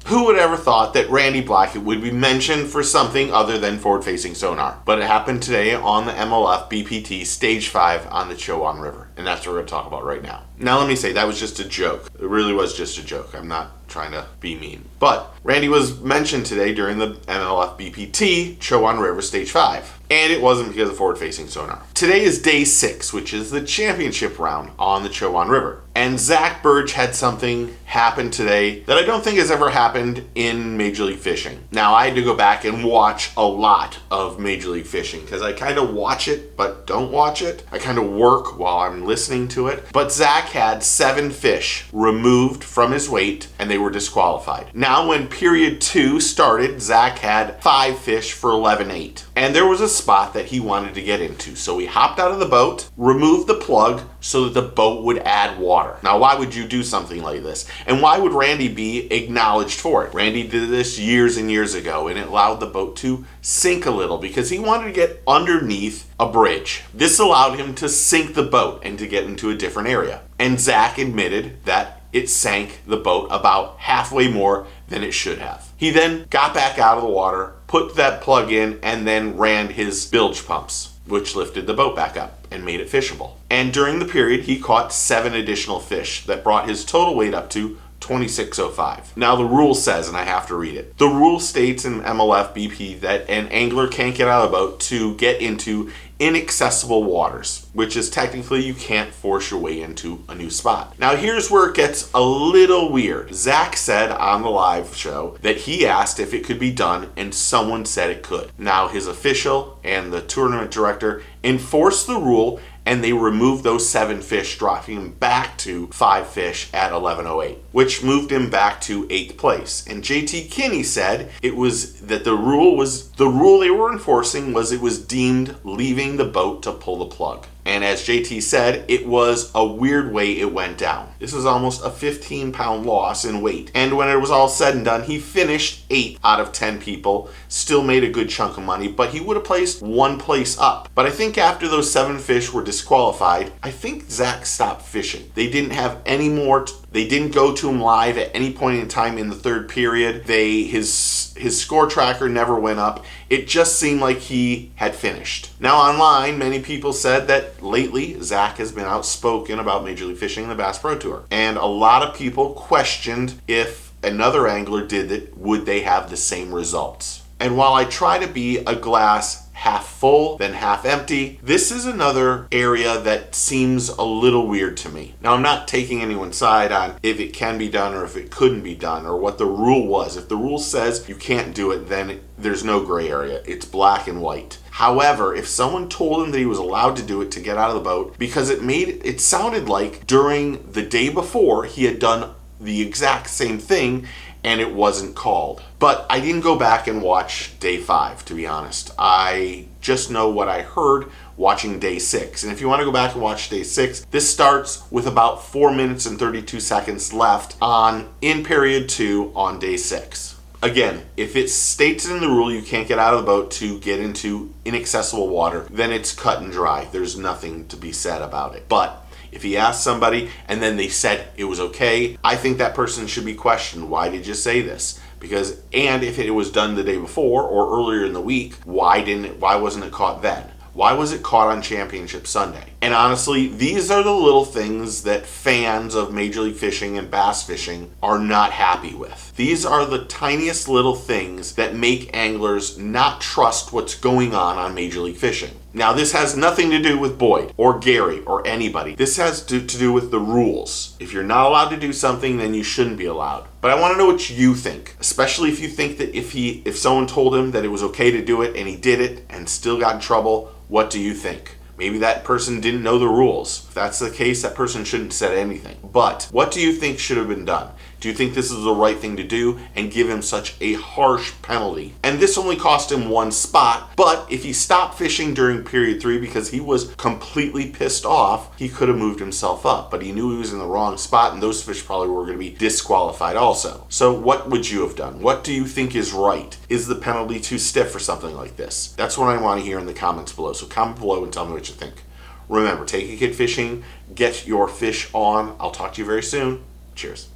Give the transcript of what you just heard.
Who would ever thought that Randy Blackett would be mentioned for something other than forward-facing sonar? But it happened today on the MLF BPT Stage 5 on the Chowan River. And that's what we're going to talk about right now. Now let me say, that was just a joke. It really was just a joke. I'm not trying to be mean. But Randy was mentioned today during the MLF BPT Chowan River Stage 5. And it wasn't because of forward-facing sonar. Today is day 6, which is the championship round on the Chowan River. And Zack Birge had something happen today that I don't think has ever happened in Major League Fishing. Now, I had to go back and watch a lot of Major League Fishing because I kind of watch it, but don't watch it. I kind of work while I'm listening to it. But Zack had 7 fish removed from his weight and they were disqualified. Now, when period 2 started, Zack had 5 fish for 11.8. And there was a spot that he wanted to get into. So he hopped out of the boat, removed the plug so that the boat would add water. Now, why would you do something like this? And why would Randy be acknowledged for it? Randy did this years and years ago, and it allowed the boat to sink a little because he wanted to get underneath a bridge. This allowed him to sink the boat and to get into a different area. And Zack admitted that it sank the boat about halfway more than it should have. He then got back out of the water, put that plug in, and then ran his bilge pumps, which lifted the boat back up and made it fishable. And during the period, he caught 7 additional fish that brought his total weight up to 2605. Now the rule says, and I have to read it, the rule states in MLF BP that an angler can't get out of the boat to get into inaccessible waters, which is technically you can't force your way into a new spot. Now here's where it gets a little weird. Zack said on the live show that he asked if it could be done and someone said it could. Now his official and the tournament director enforced the rule and they removed those 7 fish, dropping him back to 5 fish at 11.08, which moved him back to 8th place. And JT Kinney said it was that the rule they were enforcing was it was deemed leaving the boat to pull the plug. And as JT said, it was a weird way it went down. This was almost a 15-pound loss in weight. And when it was all said and done, he finished 8 out of 10 people, still made a good chunk of money, but he would have placed 1 place up. But I think after those 7 fish were disqualified, I think Zack stopped fishing. They didn't have any more. They didn't go to him live at any point in time in the 3rd period. His score tracker never went up. It just seemed like he had finished. Now online, many people said that lately Zack has been outspoken about Major League Fishing and the Bass Pro Tour. And a lot of people questioned if another angler did it, would they have the same results? And while I try to be a glass half full, then half empty, this is another area that seems a little weird to me. Now, I'm not taking anyone's side on if it can be done or if it couldn't be done or what the rule was. If the rule says you can't do it, then there's no gray area. It's black and white. However, if someone told him that he was allowed to do it to get out of the boat, because it sounded like during the day before he had done the exact same thing and it wasn't called. But I didn't go back and watch day 5, to be honest. I just know what I heard watching day 6. And if you want to go back and watch day 6, this starts with about 4 minutes and 32 seconds left in period 2 on day 6. Again, if it states in the rule you can't get out of the boat to get into inaccessible water, then it's cut and dry. There's nothing to be said about it. But if he asked somebody and then they said it was okay, I think that person should be questioned. Why did you say this? And if it was done the day before or earlier in the week, why wasn't it caught then? Why was it caught on Championship Sunday? And honestly, these are the little things that fans of Major League Fishing and bass fishing are not happy with. These are the tiniest little things that make anglers not trust what's going on Major League Fishing. Now, this has nothing to do with Boyd or Gary or anybody. This has to do with the rules. If you're not allowed to do something, then you shouldn't be allowed. But I want to know what you think, especially if you think that if someone told him that it was okay to do it and he did it and still got in trouble, what do you think? Maybe that person didn't know the rules. If that's the case, that person shouldn't have said anything. But what do you think should have been done? Do you think this is the right thing to do and give him such a harsh penalty? And this only cost him 1 spot, but if he stopped fishing during period 3 because he was completely pissed off, he could have moved himself up, but he knew he was in the wrong spot and those fish probably were going to be disqualified also. So what would you have done? What do you think is right? Is the penalty too stiff for something like this? That's what I want to hear in the comments below. So comment below and tell me what you think. Remember, take a kid fishing, get your fish on. I'll talk to you very soon. Cheers.